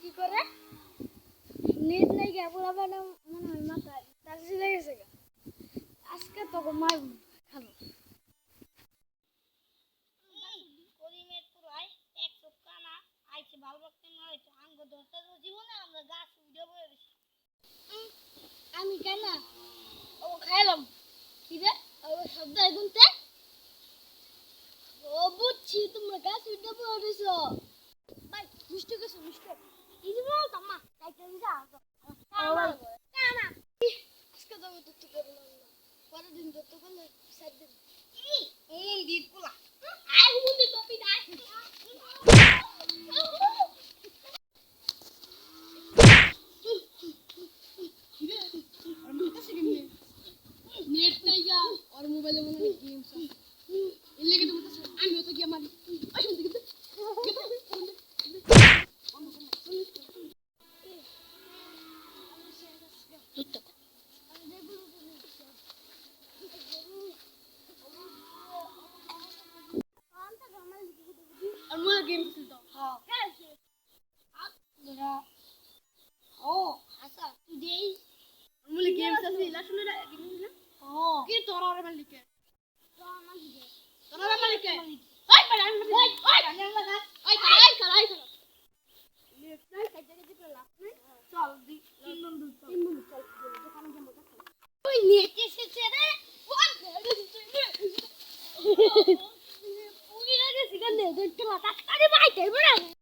কি করে নেট নাই গে পুরা মানে মনে হয় মাথায় তার ছিঁড়ে গেছে গা আজকে তো মার খাবো করিমের পুরাই এক চোখ কানা আইছে ভালো লাগতে না হইতো আঙ্গ ধরতে জীবনে আমরা গাছ উঠে বয়ে রয়েছি আমি কেন ও খাইলাম কি রে ও শব্দ গুনতে ও বুঝছি তোমরা গাছ উঠে বয়ে রয়েছো ভাই মিষ্টি গেছো মিষ্টি এই যে বল তাম্মা যাইতে যা কানা আজকে তো দুটো করে না পরের দিন দুটো করলে 7 দিন দিত পোলা আই মুন্ডি টপি দাই নেট নাই গা আর মোবাইলে মনে হয় গেমস আছে এর লাগি তো মত আমি তো গেম মারি আই শুনতে গেতে আর মোবাইল গেম খেলতো হ্যাঁ খেলছে ধরা ও হাসা তুই দেই মোবাইল গেম খেলছে লাসুলে গেম না ও কি তোরা রে মালিকে তো আমার দিকে তোরা রে মালিকে ওই বড় আমি ওই ওই জানেন লাগা ওই কালাই কালাই নেট নাই কাজে কাজে পেলা চল দি তিন বন্ধু চল দোকানে যাবো ওই নেট এসেছে রে ফোন ধরে তুই উড়ে গেছিস কেন দেখতে পাতা আরে ভাই তাই বড়